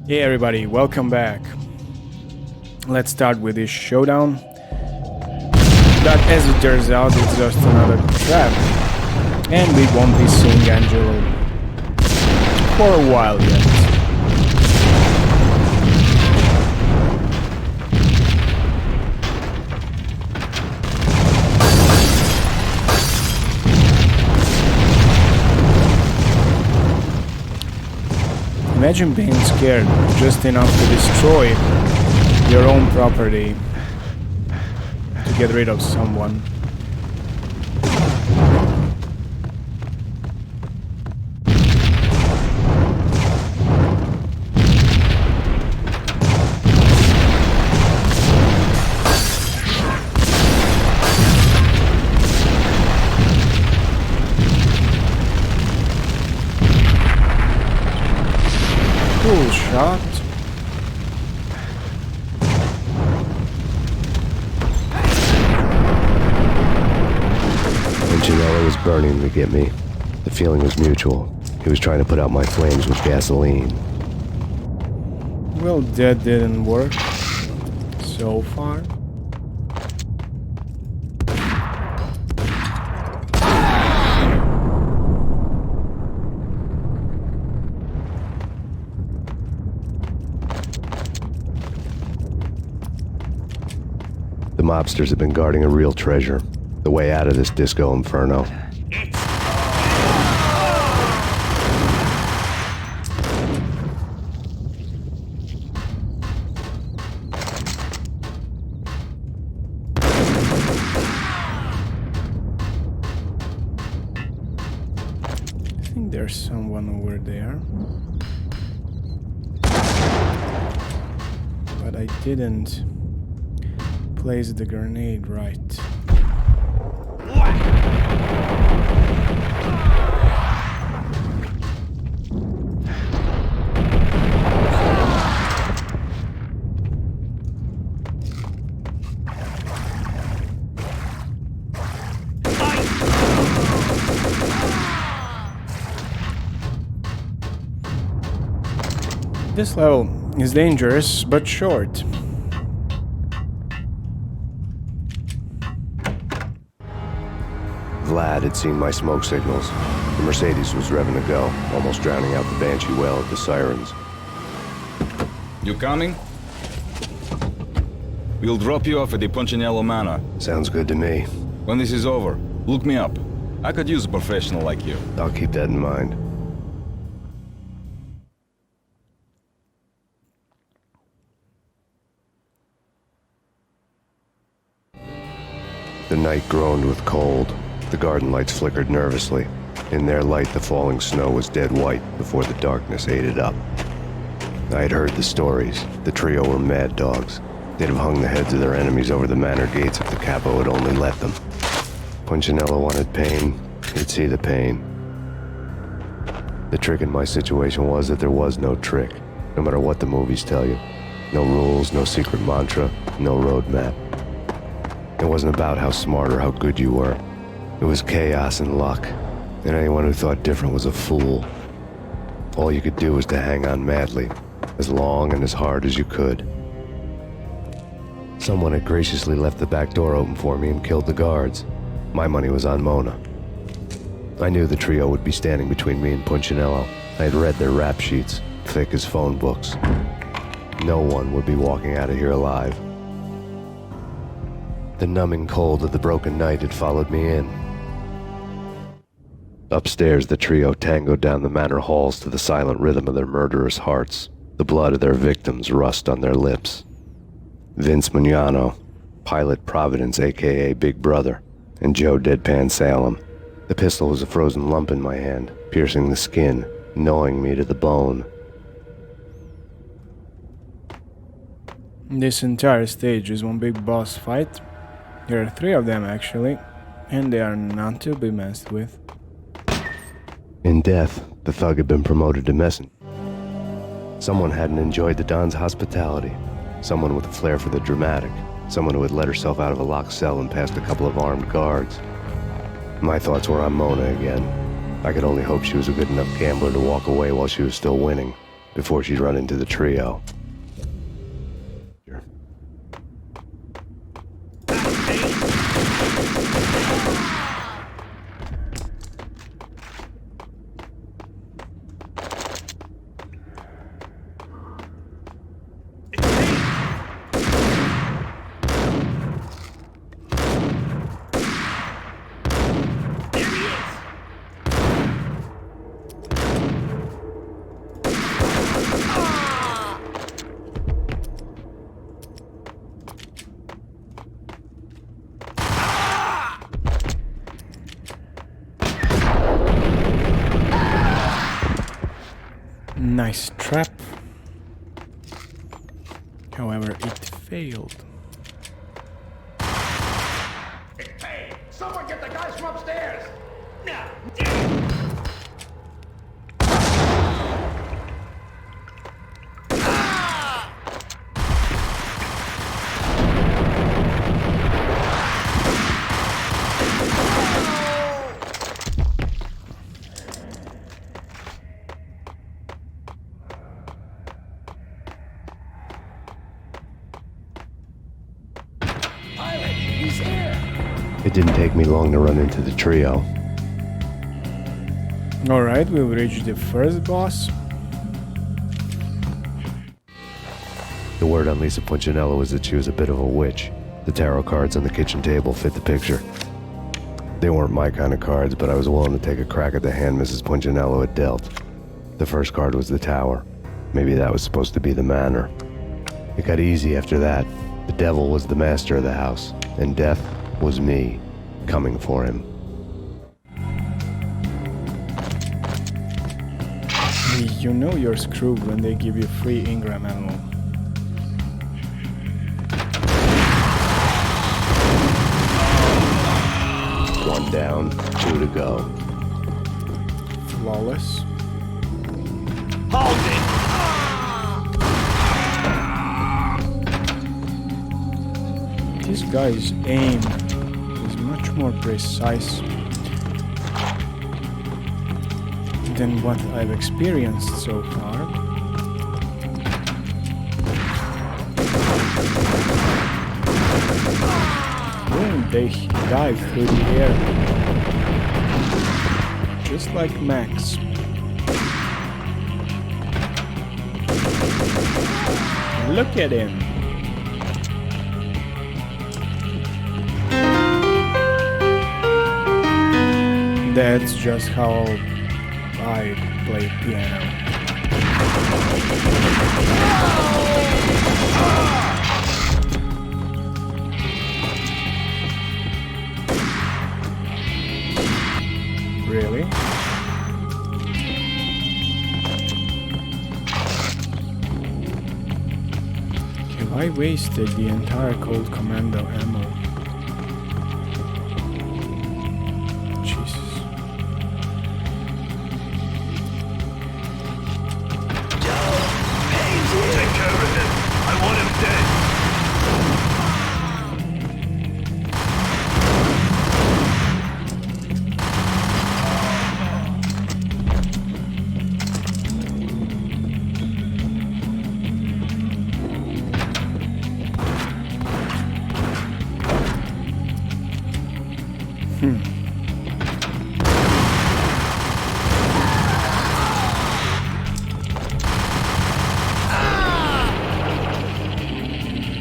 Hey everybody, welcome back. Let's start with this showdown. But as it turns out, it's just another trap. And we won't be seeing Angelo for a while yet. Imagine being scared just enough to destroy your own property to get rid of someone. Cool shot. Punchinello was burning to get me. The feeling was mutual. He was trying to put out my flames with gasoline. Well, that didn't work so far. The mobsters have been guarding a real treasure. The way out of this disco inferno. I think there's someone over there. But I didn't place the grenade right. This level is dangerous but short. Vlad had seen my smoke signals. The Mercedes was revving to go, almost drowning out the Banshee well at the sirens. You coming? We'll drop you off at the Punchinello Manor. Sounds good to me. When this is over, look me up. I could use a professional like you. I'll keep that in mind. The night groaned with cold. The garden lights flickered nervously. In their light, the falling snow was dead white before the darkness ate it up. I had heard the stories. The trio were mad dogs. They'd have hung the heads of their enemies over the manor gates if the capo had only let them. Punchinello wanted pain. He'd see the pain. The trick in my situation was that there was no trick, no matter what the movies tell you. No rules, no secret mantra, no roadmap. It wasn't about how smart or how good you were. It was chaos and luck, and anyone who thought different was a fool. All you could do was to hang on madly, as long and as hard as you could. Someone had graciously left the back door open for me and killed the guards. My money was on Mona. I knew the trio would be standing between me and Punchinello. I had read their rap sheets, thick as phone books. No one would be walking out of here alive. The numbing cold of the broken night had followed me in. Upstairs, the trio tangoed down the manor halls to the silent rhythm of their murderous hearts. The blood of their victims rust on their lips. Vince Mugnano, Pilot Providence, a.k.a. Big Brother, and Joe Deadpan Salem. The pistol was a frozen lump in my hand, piercing the skin, gnawing me to the bone. This entire stage is one big boss fight. There are 3 of them actually, and they are not to be messed with. In death, the thug had been promoted to messenger. Someone hadn't enjoyed the Don's hospitality. Someone with a flair for the dramatic. Someone who had let herself out of a locked cell and past a couple of armed guards. My thoughts were on Mona again. I could only hope she was a good enough gambler to walk away while she was still winning. before she'd run into the trio. Nice trap. However, it failed. Hey, someone get the guys from upstairs! Now! It didn't take me long to run into the trio. Alright, we've reached the first boss. The word on Lisa Punchinello was that she was a bit of a witch. The tarot cards on the kitchen table fit the picture. They weren't my kind of cards, but I was willing to take a crack at the hand Mrs. Punchinello had dealt. The first card was the tower. Maybe that was supposed to be the manor. It got easy after that. The devil was the master of the house, and death was me, coming for him. You know you're screwed when they give you free Ingram ammo. One down, 2 to go. Flawless. Hold it! This guy's aim is much more precise than what I've experienced so far. Boom, they dive through the air. Just like Max. Look at him. That's just how I play piano. Really? Have I wasted the entire Cold Commando ammo? Jesus. Take care of him! I want him dead!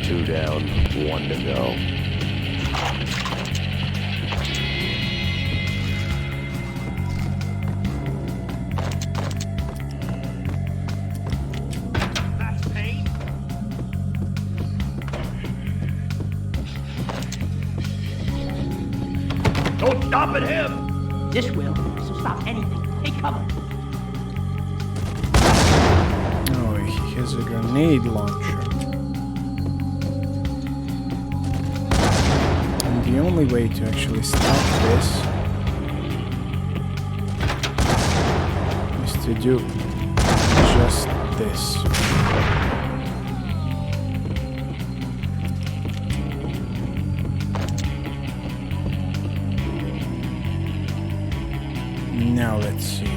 Two down, 1 to go. Max Payne? Don't stop at him! This will, so stop anything. Take cover. Oh, he has a grenade launcher. And the only way to actually stop this is to do just this. Now let's see.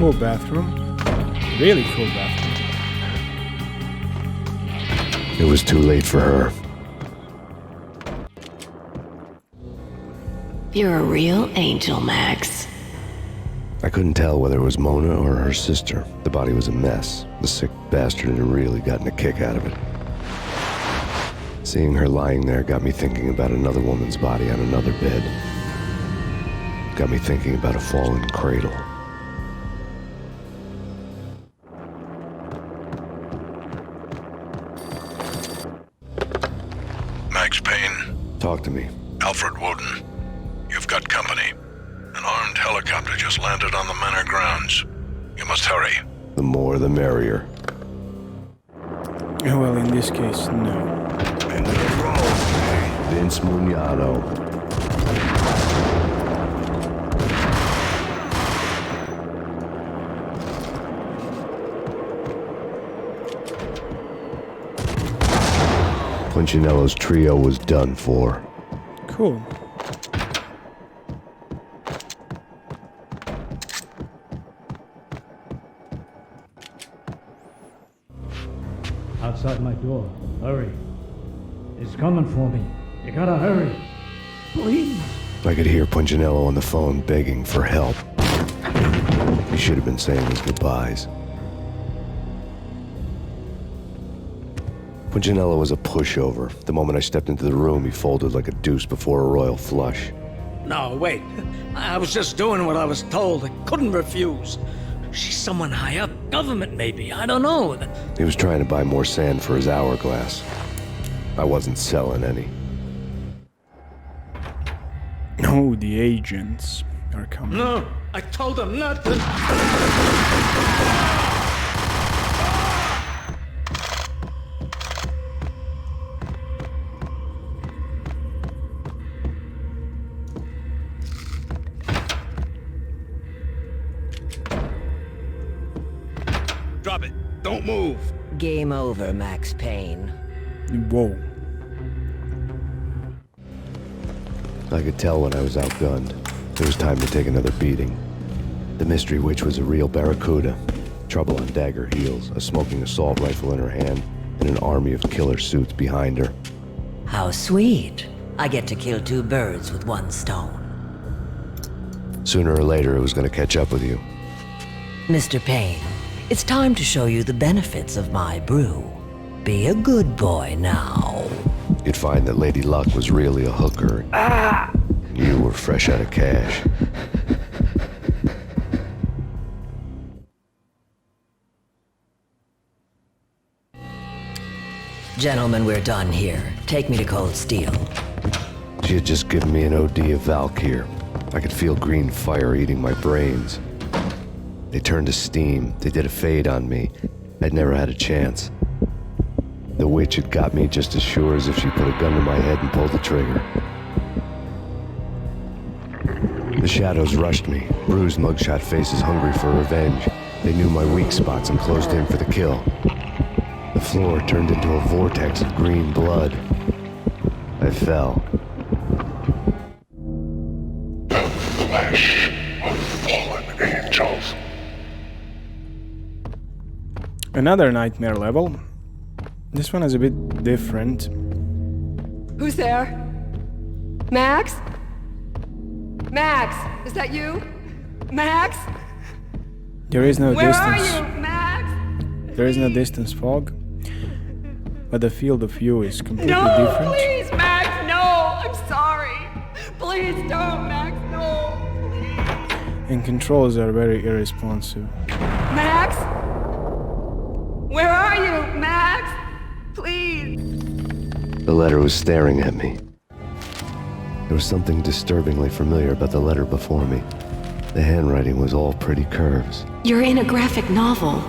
Cool bathroom. Really cool bathroom. It was too late for her. You're a real angel, Max. I couldn't tell whether it was Mona or her sister. The body was a mess. The sick bastard had really gotten a kick out of it. Seeing her lying there got me thinking about another woman's body on another bed. Got me thinking about a fallen cradle. Max Payne, Talk to me. Alfred Woden. You've got company. An armed helicopter just landed on the manor grounds. You must hurry. The more the merrier. Well, in this case, no. Vince Mugnano. Punchinello's trio was done for. Cool. Outside my door. Hurry. He's coming for me. You gotta hurry. Please. I could hear Punchinello on the phone begging for help. He should have been saying his goodbyes. Punchinello was a pushover. The moment I stepped into the room, he folded like a deuce before a royal flush. No, wait. I was just doing what I was told. I couldn't refuse. She's someone high up. Government, maybe. I don't know. He was trying to buy more sand for his hourglass. I wasn't selling any. Oh, the agents are coming. No, I told them not to. Drop it. Don't move. Game over, Max Payne. Whoa. I could tell when I was outgunned. It was time to take another beating. The mystery witch was a real barracuda. Trouble on dagger heels, a smoking assault rifle in her hand, and an army of killer suits behind her. How sweet. I get to kill two birds with one stone. Sooner or later, it was going to catch up with you. Mr. Payne, it's time to show you the benefits of my brew. Be a good boy now. You'd find that Lady Luck was really a hooker. You were fresh out of cash. Gentlemen, we're done here. Take me to Cold Steel. She had just given me an OD of Valkyr. I could feel green fire eating my brains. They turned to steam. They did a fade on me. I'd never had a chance. The witch had got me just as sure as if she put a gun to my head and pulled the trigger. The shadows rushed me, bruised mugshot faces hungry for revenge. They knew my weak spots and closed in for the kill. The floor turned into a vortex of green blood. I fell. The flesh of fallen angels. Another nightmare level. This one is a bit different. Who's there? Max? Max, is that you? Max? There is no Where distance. are you, Max? There is no distance fog, but the field of view is completely No, different. please, Max, no! I'm sorry. Please don't, Max, no, please. And controls are very irresponsive. Max? Where are you, Max? Please. The letter was staring at me. There was something disturbingly familiar about the letter before me. The handwriting was all pretty curves. You're in a graphic novel.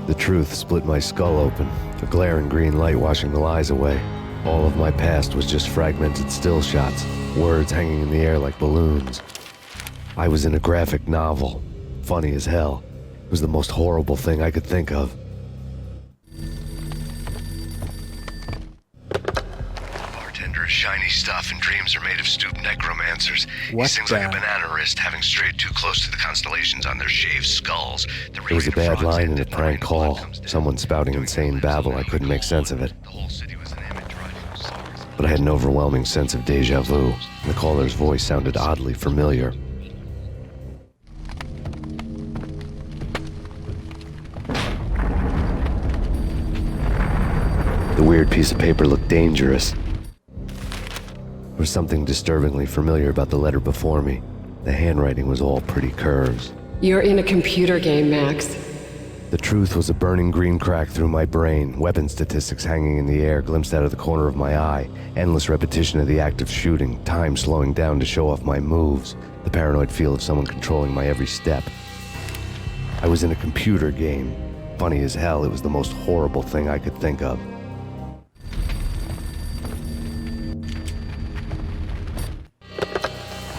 The truth split my skull open, a glaring green light washing the lies away. All of my past was just fragmented still shots, words hanging in the air like balloons. I was in a graphic novel. Funny as hell. It was the most horrible thing I could think of. Bartender, shiny stuff and dreams are made of stooped necromancers. What He sings the? like a banana wrist, having strayed too close to the constellations on their shaved skulls. It was a bad line and a prank call. Someone spouting insane babble. I couldn't make sense of it. But I had an overwhelming sense of deja vu. The caller's voice sounded oddly familiar. The weird piece of paper looked dangerous. There was something disturbingly familiar about the letter before me. The handwriting was all pretty curves. You're in a computer game, Max. The truth was a burning green crack through my brain, weapon statistics hanging in the air, glimpsed out of the corner of my eye, endless repetition of the act of shooting, time slowing down to show off my moves, the paranoid feel of someone controlling my every step. I was in a computer game. Funny as hell, it was the most horrible thing I could think of.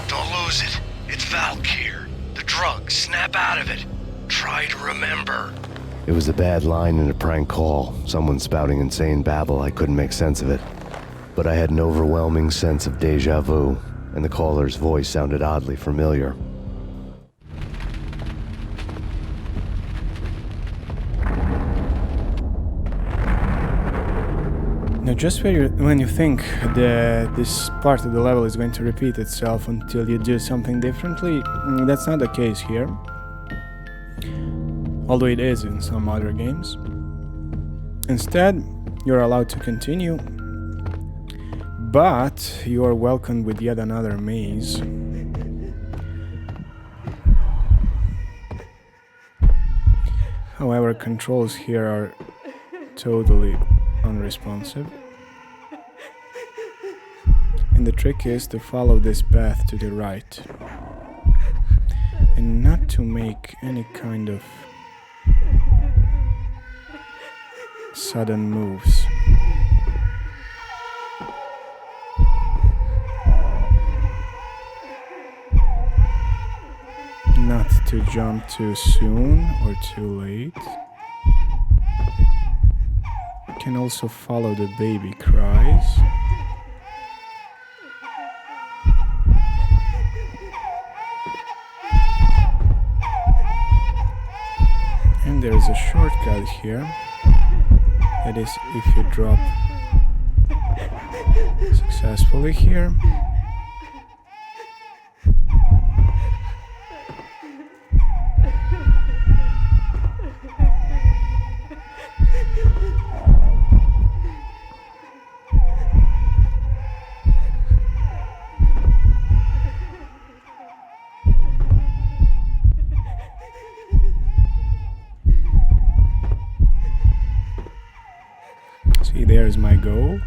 Don't lose it. It's Valk here. The drug. Snap out of it. Try to remember. It was a bad line and a prank call. Someone spouting insane babble. I couldn't make sense of it. But I had an overwhelming sense of deja vu, and the caller's voice sounded oddly familiar. Now, just when you think that this part of the level is going to repeat itself until you do something differently, that's not the case here. Although it is in some other games. Instead, you're allowed to continue, but you are welcomed with yet another maze. However, controls here are totally unresponsive. And the trick is to follow this path to the right and not to make any kind of sudden moves. Not to jump too soon or too late. You can also follow the baby cries. And there is a shortcut here. That is, if you drop successfully here. See, there's my goal.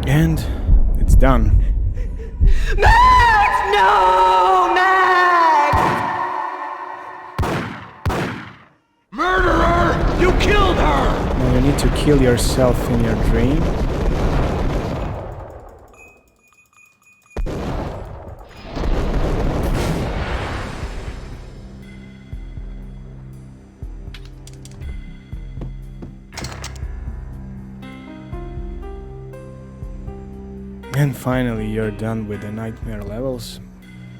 And it's done. Max! No! Max! Murderer! You killed her! Now you need to kill yourself in your dream. And finally, you're done with the nightmare levels.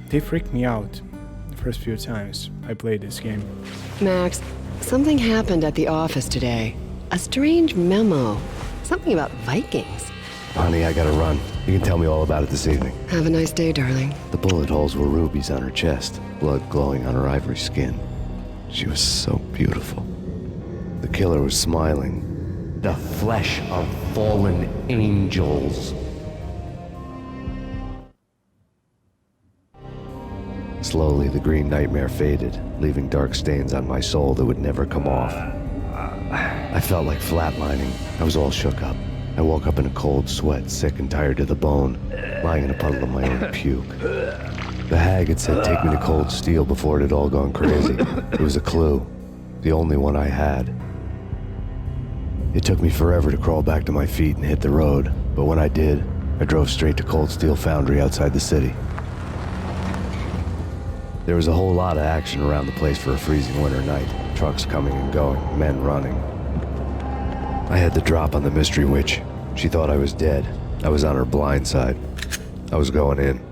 They freaked me out the first few times I played this game. Max, something happened at the office today. A strange memo. Something about Vikings. Honey, I gotta run. You can tell me all about it this evening. Have a nice day, darling. The bullet holes were rubies on her chest, blood glowing on her ivory skin. She was so beautiful. The killer was smiling. The flesh of fallen angels. Slowly, the green nightmare faded, leaving dark stains on my soul that would never come off. I felt like flatlining. I was all shook up. I woke up in a cold sweat, sick and tired to the bone, lying in a puddle of my own puke. The hag had said take me to Cold Steel before it had all gone crazy. It was a clue. The only one I had. It took me forever to crawl back to my feet and hit the road, but when I did, I drove straight to Cold Steel Foundry outside the city. There was a whole lot of action around the place for a freezing winter night. Trucks coming and going, men running. I had the drop on the mystery witch. She thought I was dead. I was on her blind side. I was going in.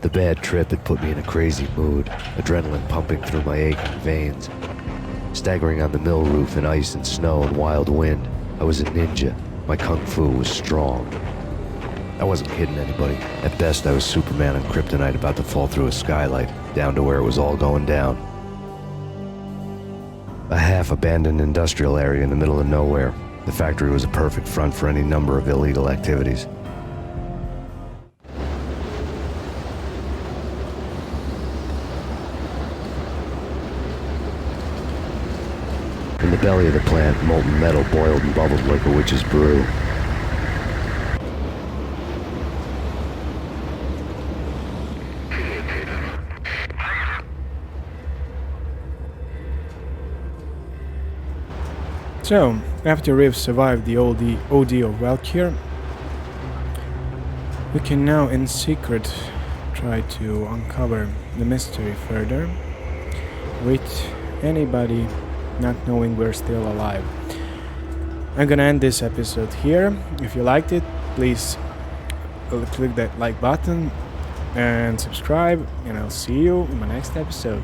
The bad trip had put me in a crazy mood, adrenaline pumping through my aching veins. Staggering on the mill roof in ice and snow and wild wind, I was a ninja. My kung fu was strong. I wasn't kidding anybody. At best, I was Superman on kryptonite about to fall through a skylight, down to where it was all going down. A half-abandoned industrial area in the middle of nowhere. The factory was a perfect front for any number of illegal activities. In the belly of the plant, molten metal boiled and bubbled like a witch's brew. So, after Riv survived the OD of Valkyr, we can now in secret try to uncover the mystery further, with anybody not knowing we're still alive. I'm gonna end this episode here. If you liked it, please click that like button and subscribe, and I'll see you in my next episode.